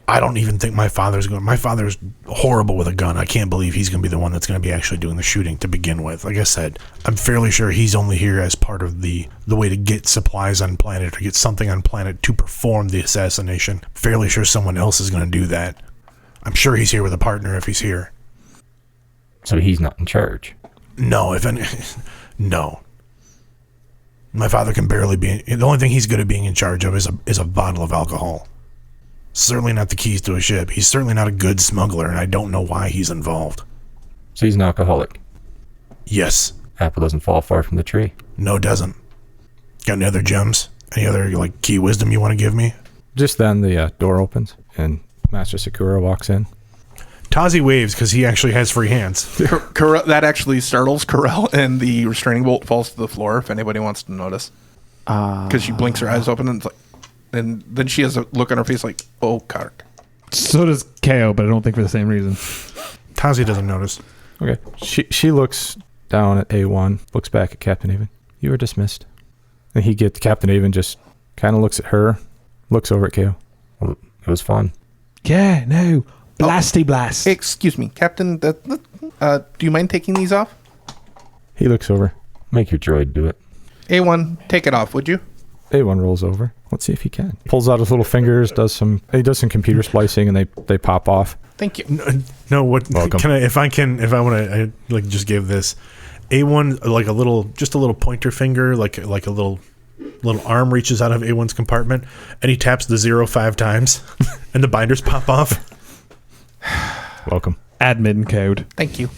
I don't even think my father's horrible with a gun. I can't believe he's going to be the one that's going to be actually doing the shooting to begin with. Like I said, I'm fairly sure he's only here as part of the way to get supplies on planet or get something on planet to perform the assassination. Fairly sure someone else is going to do that. I'm sure he's here with a partner if he's here. So he's not in charge. No, no. My father can barely be. The only thing he's good at being in charge of is a bottle of alcohol. Certainly not the keys to a ship. He's certainly not a good smuggler, and I don't know why he's involved. So he's an alcoholic. Yes. Apple doesn't fall far from the tree. No, it doesn't. Got any other gems? Any other key wisdom you want to give me? Just then the door opens, and Master Sakura walks in. TAZI waves because he actually has free hands. That actually startles Corell, and the restraining bolt falls to the floor, if anybody wants to notice. Because she blinks her eyes open, and it's like, and then she has a look on her face like, oh, Kark. So does KO, but I don't think for the same reason. TAZI doesn't notice. Okay. She looks down at A1, looks back at Captain Avon. You are dismissed. And Captain Avon just kind of looks at her, looks over at KO. Well, it was fun. Yeah, no. Blasty blast. Excuse me, Captain, do you mind taking these off? He looks over. Make your droid do it. A1, take it off, would you? A1 rolls over. Let's see if he can. Pulls out his little fingers, does some computer splicing, and they pop off. Thank you. No, what? Welcome. Can I? If I want to, just give this A1 like a little pointer finger, like a little arm reaches out of A1's compartment, and he taps the 0 5 times, and the binders pop off. Welcome. Admin code. Thank you.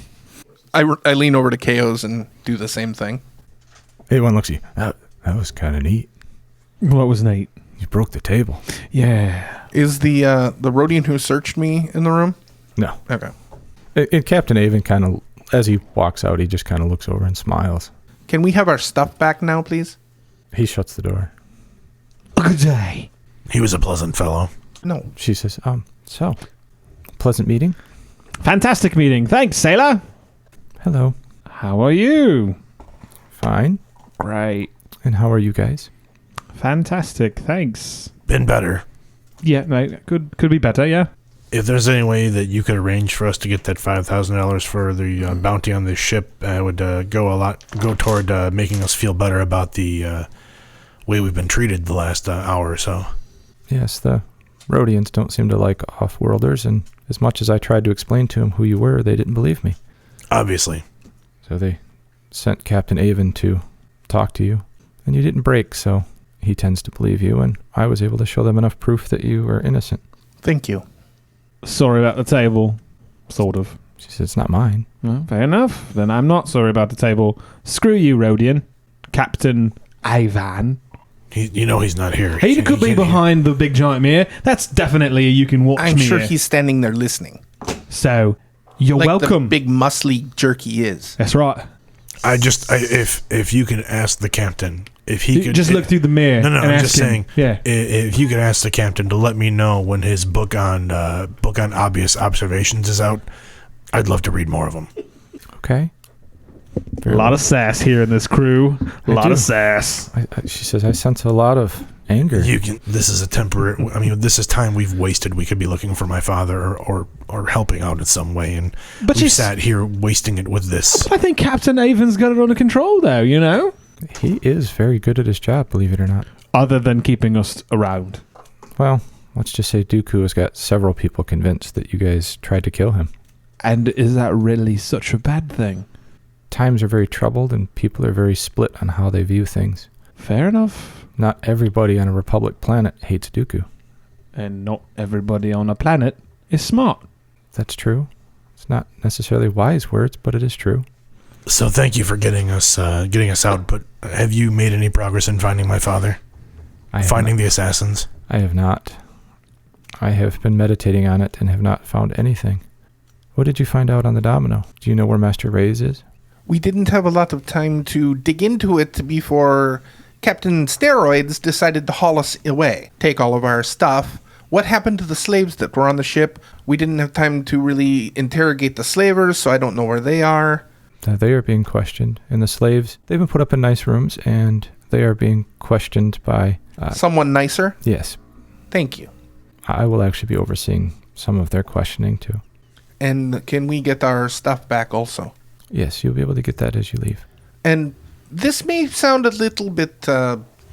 I lean over to KO's and do the same thing. A1 looks at you. That was kind of neat. What was neat? You broke the table. Yeah. Is the Rodian who searched me in the room? No. Okay. Captain Avon kind of, as he walks out, he just kind of looks over and smiles. Can we have our stuff back now, please? He shuts the door. Good day. He was a pleasant fellow. No. She says, so, pleasant meeting? Fantastic meeting. Thanks, sailor. Hello. How are you? Fine. Great. And how are you guys? Fantastic. Thanks. Been better. Yeah, no, could be better, yeah. If there's any way that you could arrange for us to get that $5,000 for the bounty on this ship, it would go toward making us feel better about the way we've been treated the last hour or so. Yes, the Rodians don't seem to like off-worlders, and as much as I tried to explain to them who you were, they didn't believe me. Obviously. So they sent Captain Avon to talk to you, and you didn't break, so he tends to believe you, and I was able to show them enough proof that you were innocent. Thank you. Sorry about the table. Sort of. She said, it's not mine. Well, fair enough. Then I'm not sorry about the table. Screw you, Rodian. Captain Ivan. He's not here. He could be behind the big giant mirror. That's definitely a you can watch I'm me sure here. he's standing there listening. So, you're Like welcome. the big muscly jerk he is. That's right. If you could ask the captain if he could just look through the mirror. No, and I'm ask just him. saying. Yeah. If you could ask the captain to let me know when his book on obvious observations is out, I'd love to read more of them. Okay. A lot of sass here in this crew. A lot of sass. She says, I sense a lot of anger. This is a temporary. I mean, this is time we've wasted. We could be looking for my father or helping out in some way, and we sat here wasting it with this. I think Captain Avon's got it under control, though. You know, he is very good at his job, believe it or not. Other than keeping us around. Well, let's just say Dooku has got several people convinced that you guys tried to kill him. And is that really such a bad thing? Times are very troubled, and people are very split on how they view things. Fair enough. Not everybody on a Republic planet hates Dooku. And not everybody on a planet is smart. That's true. It's not necessarily wise words, but it is true. So thank you for getting us out. But have you made any progress in finding my father? Finding the assassins? I have not. I have been meditating on it and have not found anything. What did you find out on the domino? Do you know where Master Reyes is? We didn't have a lot of time to dig into it before Captain Steroids decided to haul us away, take all of our stuff. What happened to the slaves that were on the ship? We didn't have time to really interrogate the slavers, so I don't know where they are. They are being questioned. And the slaves, they've been put up in nice rooms, and they are being questioned by... someone nicer? Yes. Thank you. I will actually be overseeing some of their questioning, too. And can we get our stuff back also? Yes, you'll be able to get that as you leave. And this may sound a little bit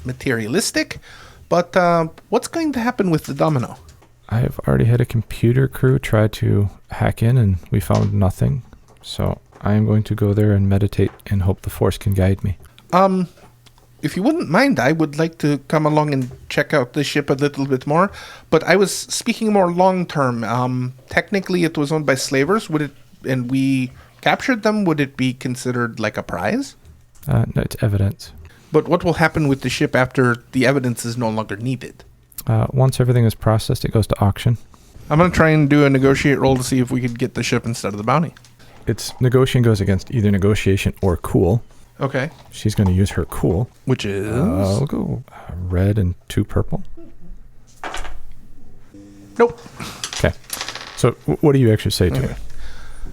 materialistic, but what's going to happen with the domino? I have already had a computer crew try to hack in, and we found nothing. So I am going to go there and meditate and hope the Force can guide me. If you wouldn't mind, I would like to come along and check out the ship a little bit more. But I was speaking more long term. Technically, it was owned by slavers. And we captured them? Would it be considered like a prize? No, it's evidence. But what will happen with the ship after the evidence is no longer needed? Once everything is processed, it goes to auction. I'm going to try and do a negotiate roll to see if we could get the ship instead of the bounty. It's negotiation goes against either negotiation or cool. Okay. She's going to use her cool. Which is? I'll go red and 2 purple. Nope. Okay. So what do you actually say to her?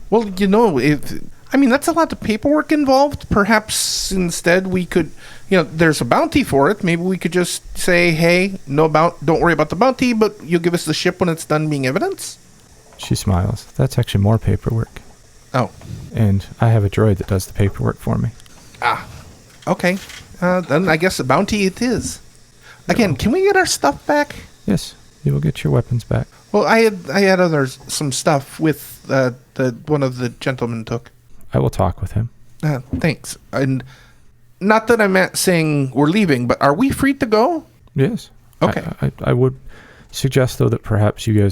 Well, that's a lot of paperwork involved. Perhaps instead we could, there's a bounty for it. Maybe we could just say, hey, don't worry about the bounty, but you'll give us the ship when it's done being evidence? She smiles. That's actually more paperwork. Oh. And I have a droid that does the paperwork for me. Ah. Okay. Then I guess a bounty it is. Again, can we get our stuff back? Yes. You will get your weapons back. Well, I had some stuff with the one of the gentlemen took. I will talk with him. Thanks. And not that I'm saying we're leaving, but are we free to go? Yes. Okay. I would suggest, though, that perhaps you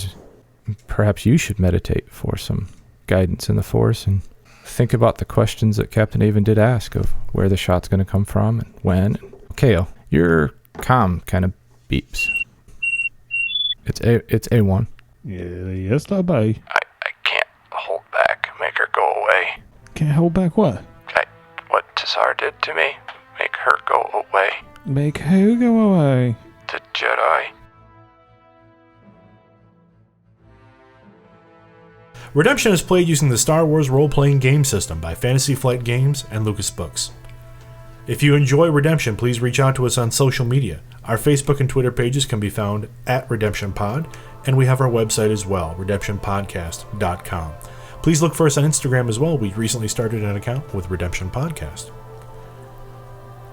should meditate for some guidance in the Force and think about the questions that Captain Avon did ask of where the shot's going to come from and when. Kale, your comm kind of beeps. It's A1. Yes, obey. I can't hold back. Make her go away. Can't hold back what? What Tazar did to me. Make her go away. Make who go away? The Jedi. Redemption is played using the Star Wars role-playing game system by Fantasy Flight Games and Lucas Books. If you enjoy Redemption, please reach out to us on social media. Our Facebook and Twitter pages can be found at RedemptionPod, and we have our website as well, redemptionpodcast.com. Please look for us on Instagram as well. We recently started an account with Redemption Podcast.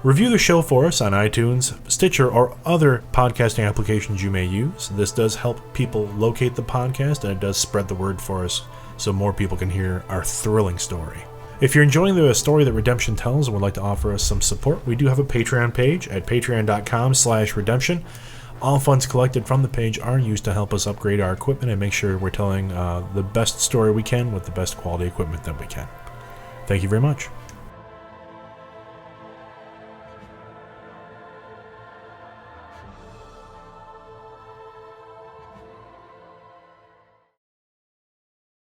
Review the show for us on iTunes, Stitcher, or other podcasting applications you may use. This does help people locate the podcast, and it does spread the word for us so more people can hear our thrilling story. If you're enjoying the story that Redemption tells and would like to offer us some support, we do have a Patreon page at patreon.com/redemption. All funds collected from the page are used to help us upgrade our equipment and make sure we're telling the best story we can with the best quality equipment that we can. Thank you very much.